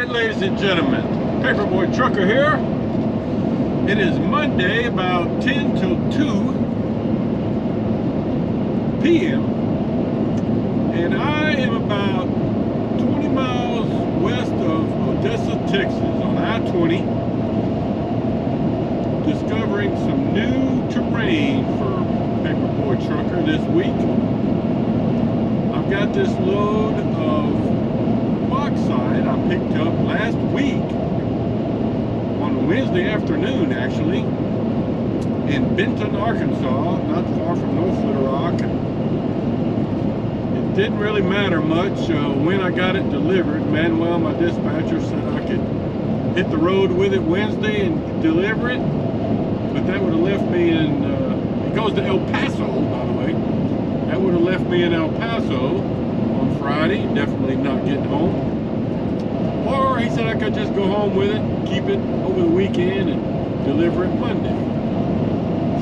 Alright, ladies and gentlemen, Paperboy Trucker here. It is Monday, about 10 till 2 p.m. and I am about 20 miles west of Odessa, Texas on I-20, discovering some new terrain for Paperboy Trucker this week. I've got this load of bauxite I picked up last week on Wednesday afternoon, actually, in Benton, Arkansas, not far from North Little Rock. It didn't really matter much when I got it delivered. Manuel, my dispatcher, said I could hit the road with it Wednesday and deliver it, but that would have left me in, it goes to El Paso, by the way. That would have left me in El Paso on Friday, definitely not getting home. Or he said I could just go home with it, keep it over the weekend and deliver it Monday.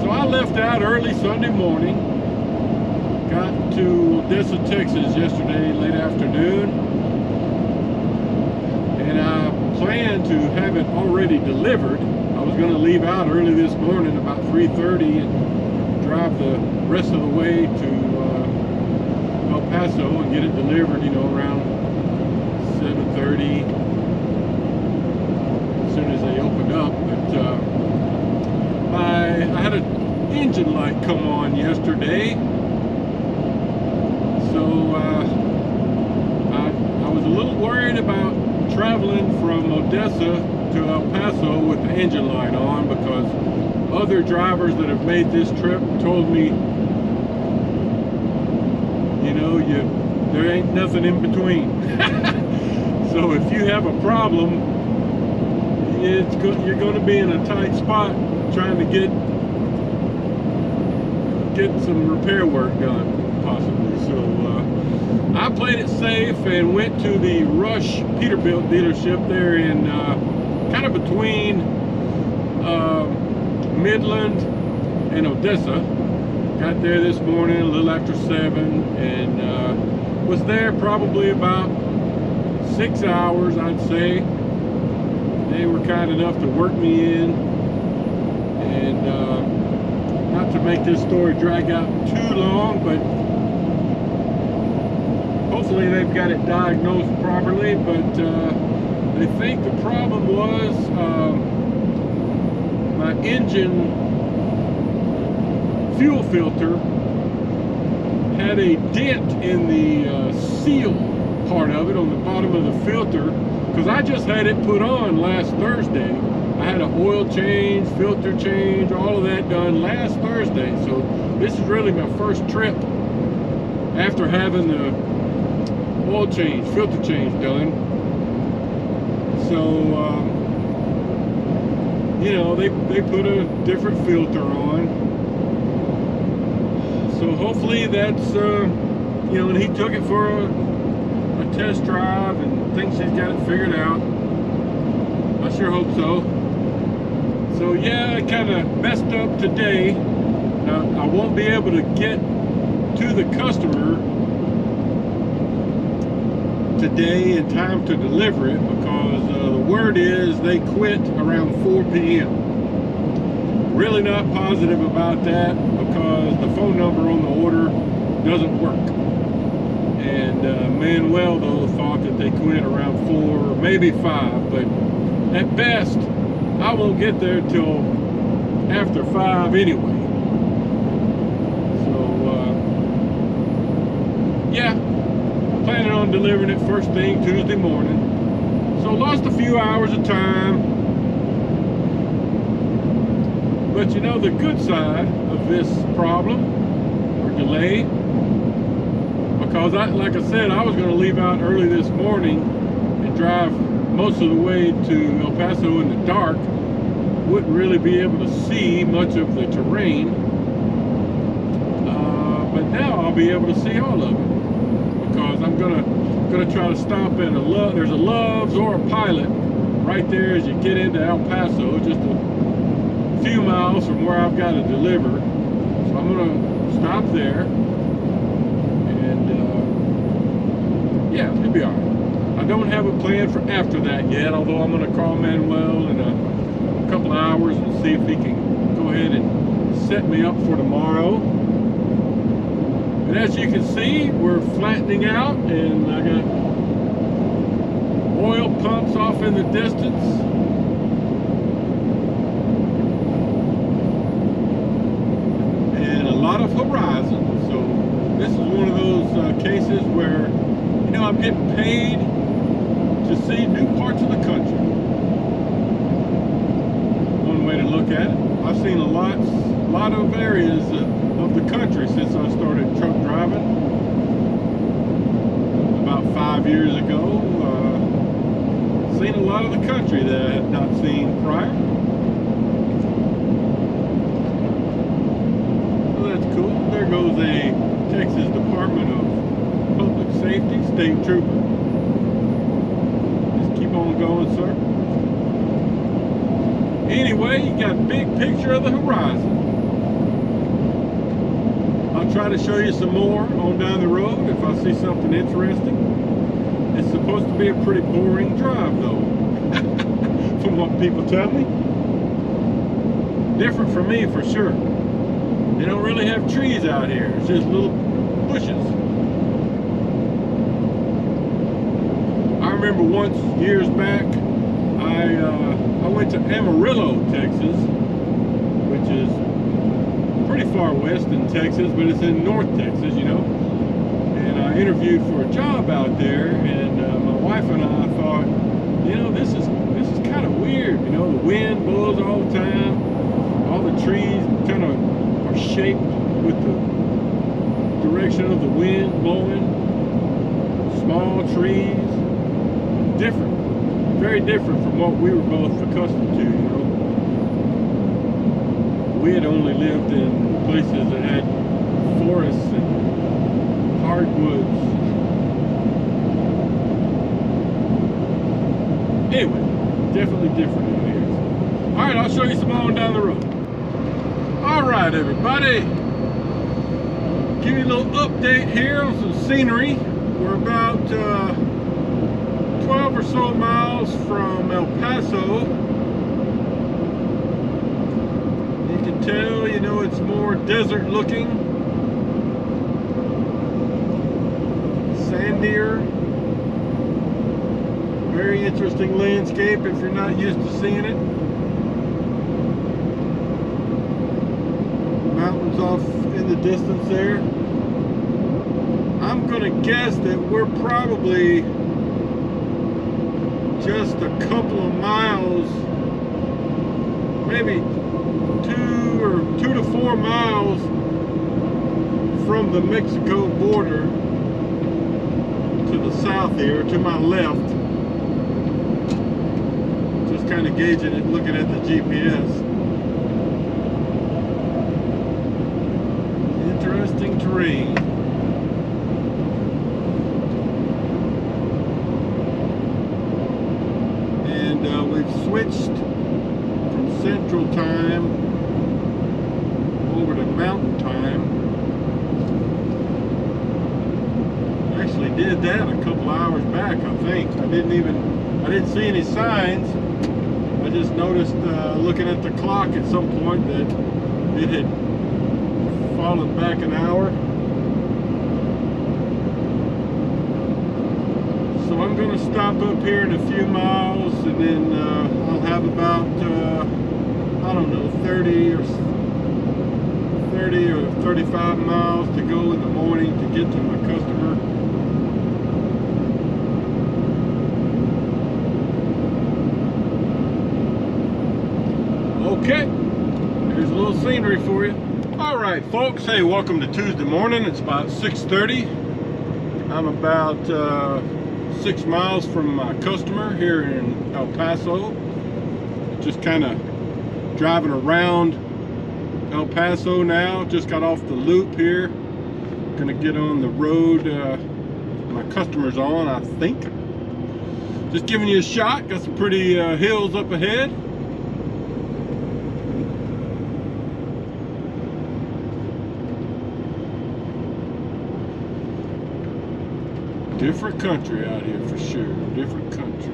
So I left out early Sunday morning, got to Odessa, Texas yesterday late afternoon, and I planned to have it already delivered. I was going to leave out early this morning about 3:30 and drive the rest of the way to El Paso and get it delivered, you know, around 7:30 as soon as they opened up. But I had an engine light come on yesterday, so I was a little worried about traveling from Odessa to El Paso with the engine light on, because other drivers that have made this trip told me, you know, there ain't nothing in between. So if you have a problem, you're going to be in a tight spot trying to get some repair work done, possibly. So I played it safe and went to the Rush Peterbilt dealership there in kind of between Midland and Odessa. Got there this morning a little after 7 and was there probably about 6 hours, I'd say. They were kind enough to work me in, and not to make this story drag out too long, but hopefully they've got it diagnosed properly. But they think the problem was my engine fuel filter had a dent in the seal part of it on the bottom of the filter, because I just had it put on last Thursday. I had an oil change, filter change, all of that done last Thursday. So this is really my first trip after having the oil change, filter change done. So you know, they put a different filter on. So hopefully that's you know, and he took it for a test drive and thinks he's got it figured out. I sure hope so. So yeah, I kind of messed up today. I won't be able to get to the customer today in time to deliver it, because the word is they quit around 4 p.m. Really not positive about that, because the phone number on the order doesn't work. And Manuel, though, thought that they quit around 4, maybe 5, but at best, I won't get there till after 5 anyway. So, yeah, planning on delivering it first thing Tuesday morning. So lost a few hours of time. But you know, the good side of this problem, or delay, because like I said, I was going to leave out early this morning and drive most of the way to El Paso in the dark. Wouldn't really be able to see much of the terrain, but now I'll be able to see all of it, because I'm gonna try to stop in there's a Love's or a Pilot right there as you get into El Paso, just a few miles from where I've got to deliver. So I'm gonna stop there, and yeah, it'll be all right. I don't have a plan for after that yet, although I'm going to call Manuel in a couple of hours and see if he can go ahead and set me up for tomorrow. And as you can see, we're flattening out, and I got oil pumps off in the distance. And a lot of horizon. So this is one of those cases where, you know, I'm getting paid to see new parts of the country. One way to look at it. I've seen a lot of areas of the country since I started truck driving about 5 years ago. Seen a lot of the country that I had not seen prior. So that's cool. There goes a Texas Department of Public Safety state trooper. Just keep on going, sir. Anyway, you got a big picture of the horizon. I'll try to show you some more on down the road if I see something interesting. It's supposed to be a pretty boring drive though, from what people tell me. Different for me for sure. They don't really have trees out here. It's just little bushes. I remember once, years back, I went to Amarillo, Texas, which is pretty far west in Texas, but it's in North Texas, you know. And I interviewed for a job out there, and my wife and I thought, you know, this is kind of weird. You know, the wind blows all the time. All the trees kind of are shaped with the direction of the wind blowing. Small trees, different, very different from what we were both accustomed to. You know, we had only lived in places that had forests and hardwoods. Anyway, definitely different in here. Alright, I'll show you some more down the road. Alright, everybody. Give you a little update here on some scenery. We're about 12 or so miles from El Paso. You can tell, you know, it's more desert looking. Sandier. Very interesting landscape if you're not used to seeing it. Mountains off in the distance there. I'm gonna guess that we're probably just a couple of miles, maybe 2 to 4 miles from the Mexico border to the south here, to my left. Kind of gauging it, looking at the GPS. Interesting terrain. And we've switched from Central Time over to Mountain Time. Actually did that a couple hours back, I think. I didn't see any signs. I just noticed looking at the clock at some point that it had fallen back an hour. So I'm going to stop up here in a few miles, and then I'll have about, I don't know, 30 or 35 miles to go in the morning to get to my customer. Okay, here's a little scenery for you. Alright folks, hey, welcome to Tuesday morning. It's about 6:30. I'm about 6 miles from my customer here in El Paso. Just kind of driving around El Paso now. Just got off the loop here. Gonna get on the road my customer's on, I think. Just giving you a shot. Got some pretty hills up ahead. Different country out here for sure. a different country.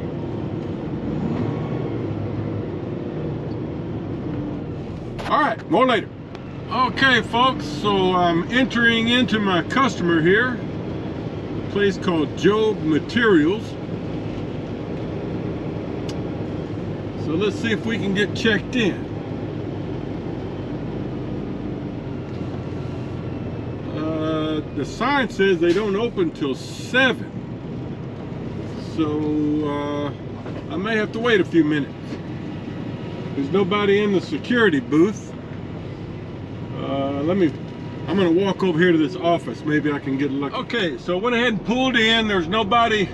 All right, more later. Okay, folks, so I'm entering into my customer here, a place called Job Materials. So let's see if we can get checked in. The sign says they don't open till 7. So I may have to wait a few minutes. There's nobody in the security booth. I'm gonna walk over here to this office. Maybe I can get a look. Okay, so I went ahead and pulled in. There's nobody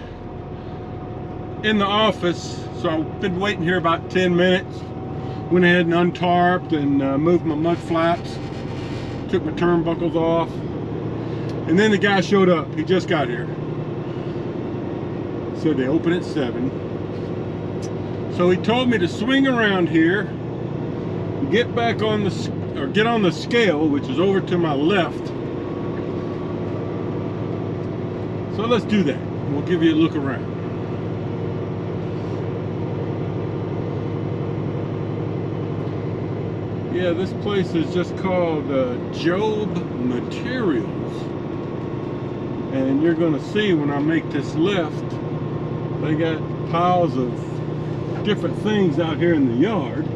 in the office. So I've been waiting here about 10 minutes. Went ahead and untarped and moved my mud flaps. Took my turnbuckles off. And then the guy showed up. He just got here. Said they open at 7. So he told me to swing around here, get back on the, or get on the scale, which is over to my left. So let's do that. We'll give you a look around. Yeah, this place is just called Job Materials. And you're gonna see when I make this left, they got piles of different things out here in the yard.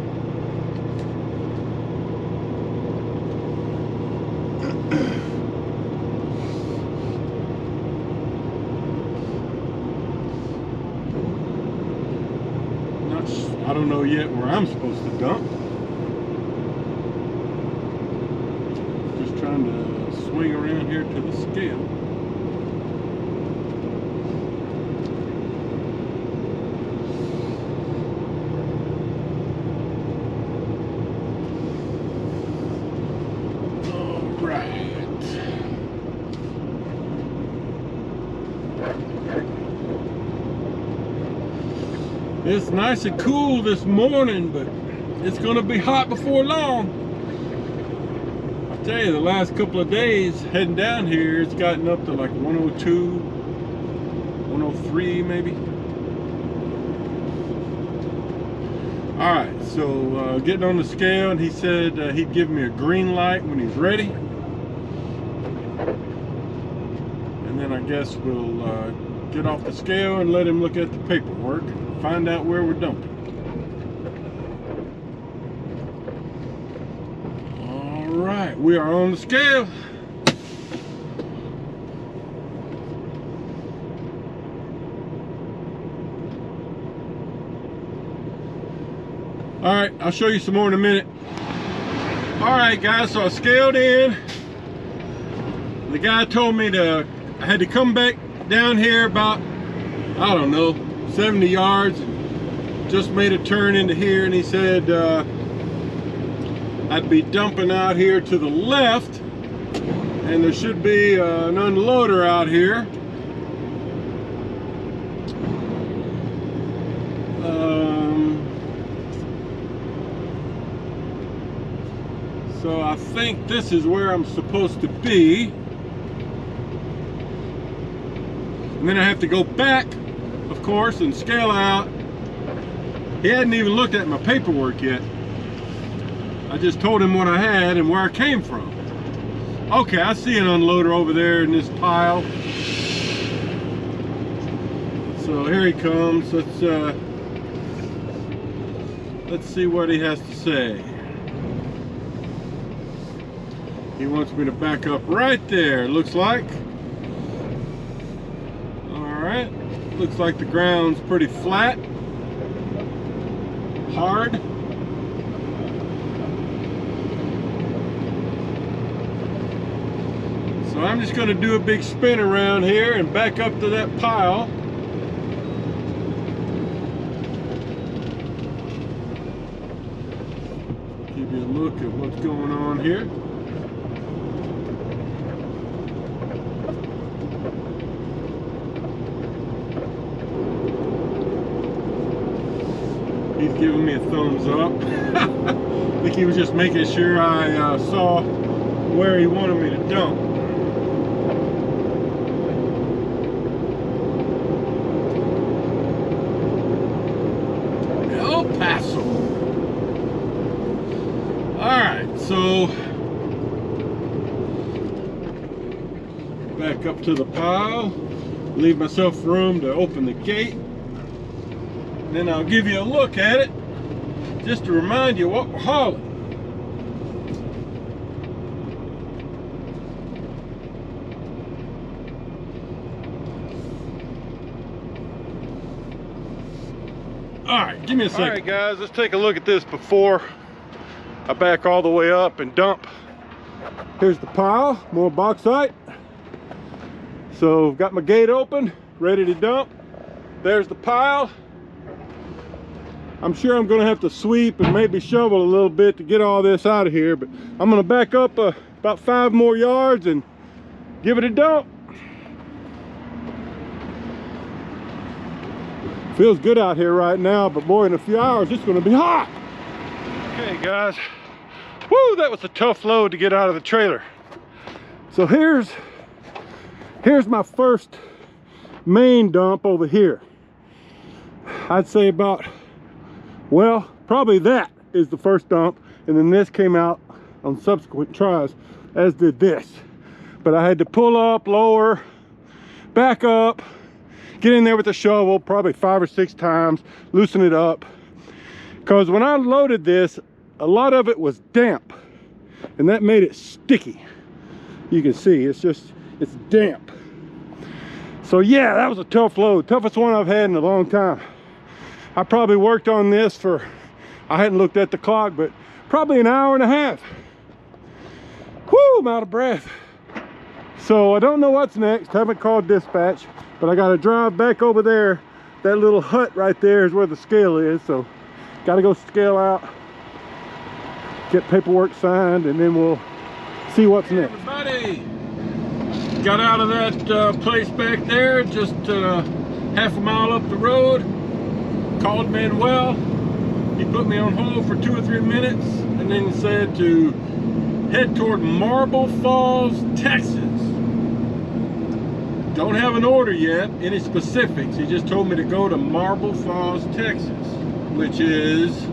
I don't know yet where I'm supposed to dump. Just trying to swing around here to the scale. It's nice and cool this morning, but it's gonna be hot before long. I tell you, the last couple of days heading down here, it's gotten up to like 102, 103 maybe. All right, so getting on the scale, and he said he'd give me a green light when he's ready. And then I guess we'll get off the scale and let him look at the paperwork. Find out where we're dumping. All right, we are on the scale. All right, I'll show you some more in a minute. All right, guys, so I scaled in. The guy told me I had to come back down here about, I don't know, 70 yards. Just made a turn into here, and he said I'd be dumping out here to the left, and there should be an unloader out here. So I think this is where I'm supposed to be, and then I have to go back, of course, and scale out. He hadn't even looked at my paperwork yet. I just told him what I had and where I came from. Okay, I see an unloader over there in this pile. So here he comes. Let's see what he has to say. He wants me to back up right there, looks like. Alright, looks like the ground's pretty flat, hard. So I'm just going to do a big spin around here and back up to that pile. Give you a look at what's going on here. He's giving me a thumbs up. I think he was just making sure I saw where he wanted me to dump. Paso. Alright, so back up to the pile, leave myself room to open the gate. Then I'll give you a look at it just to remind you what we're hauling. Alright, give me a second. Alright guys, let's take a look at this before I back all the way up and dump. Here's the pile, more bauxite. So got my gate open, ready to dump. There's the pile. I'm sure I'm gonna have to sweep and maybe shovel a little bit to get all this out of here, but I'm gonna back up about 5 more yards and give it a dump. Feels good out here right now, but boy, in a few hours it's gonna be hot. Okay guys, woo, that was a tough load to get out of the trailer. So here's my first main dump over here. I'd say about, well, probably that is the first dump, and then this came out on subsequent tries, as did this. But I had to pull up, lower, back up, get in there with the shovel probably 5 or 6 times, loosen it up. Because when I loaded this, a lot of it was damp, and that made it sticky. You can see, it's damp. So yeah, that was a tough load, toughest one I've had in a long time. I probably worked on this for, I hadn't looked at the clock, but probably an hour and a half. Whoo, I'm out of breath. So I don't know what's next, haven't called dispatch, but I gotta drive back over there. That little hut right there is where the scale is, so gotta go scale out, get paperwork signed, and then we'll see what's next. Everybody got out of that place back there, just half a mile up the road. Called Manuel. He put me on hold for 2 or 3 minutes, and then said to head toward Marble Falls, Texas. Don't have an order yet, any specifics. He just told me to go to Marble Falls, Texas, which is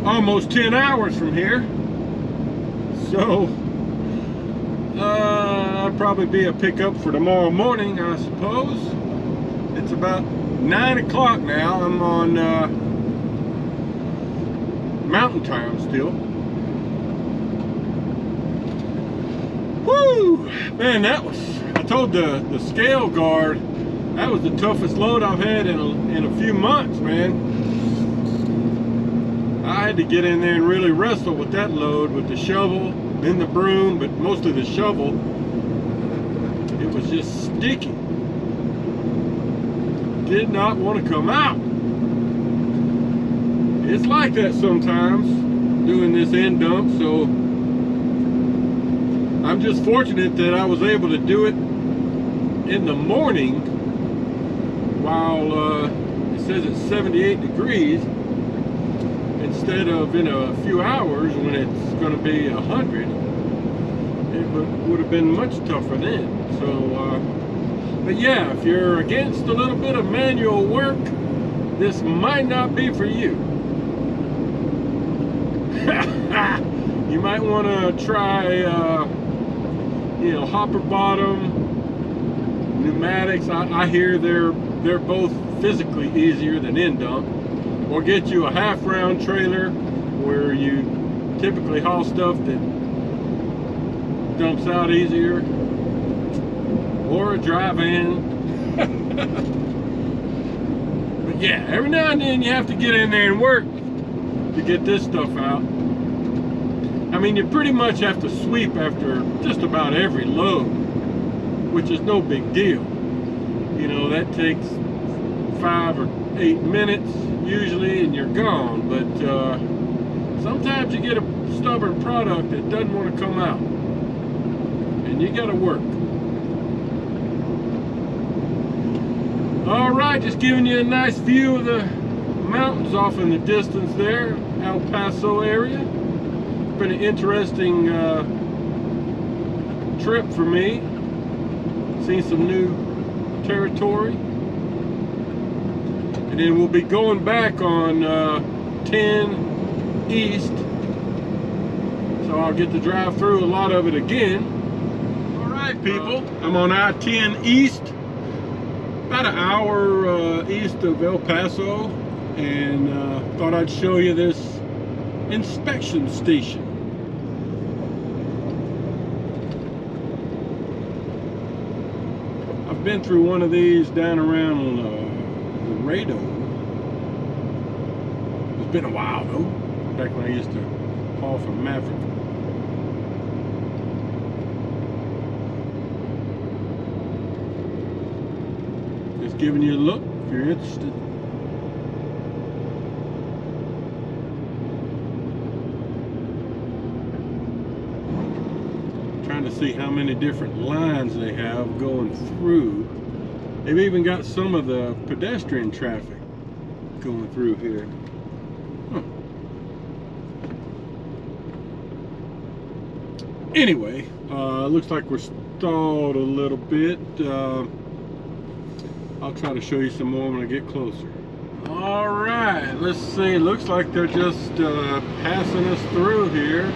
almost 10 hours from here. So I'll probably be a pickup for tomorrow morning, I suppose. It's about 9 o'clock now. I'm on mountain time still. Woo! Man, that was, I told the scale guard, that was the toughest load I've had in a few months, man. I had to get in there and really wrestle with that load, with the shovel, then the broom, but mostly the shovel. It was just sticky. Did not want to come out. It's like that sometimes, doing this end dump, so I'm just fortunate that I was able to do it in the morning while it says it's 78 degrees instead of in a few hours when it's going to be 100. It would have been much tougher then. So but yeah, if you're against a little bit of manual work, this might not be for you. You might want to try you know, hopper bottom, pneumatics. I hear they're both physically easier than end dump. Or get you a half round trailer where you typically haul stuff that dumps out easier. Or a dry van. But yeah, every now and then you have to get in there and work to get this stuff out. I mean, you pretty much have to sweep after just about every load, which is no big deal. You know, that takes 5 or 8 minutes usually and you're gone. But sometimes you get a stubborn product that doesn't want to come out, and you got to work. All right, just giving you a nice view of the mountains off in the distance there, El Paso area. Been an interesting trip for me. Seen some new territory. and then we'll be going back on 10 East, so I'll get to drive through a lot of it again. All right, people, I'm on I-10 East, about an hour east of El Paso, and thought I'd show you this inspection station. I've been through one of these down around Laredo. It's been a while though, back when I used to haul from Maverick. Just giving you a look if you're interested. Trying to see how many different lines they have going through. They've even got some of the pedestrian traffic going through here. Huh. Anyway, looks like we're stalled a little bit. I'll try to show you some more when I get closer. All right, let's see. Looks like they're just passing us through here.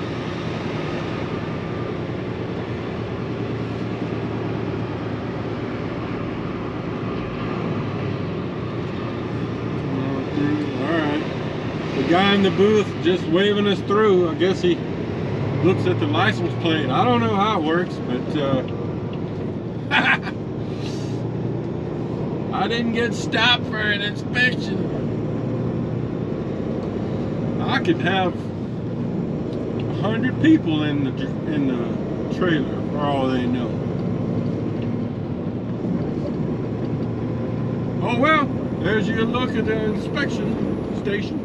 The guy in the booth just waving us through. I guess he looks at the license plate. I don't know how it works, but I didn't get stopped for an inspection. I could have 100 people in the trailer for all they know. Oh well, there's your look at the inspection station.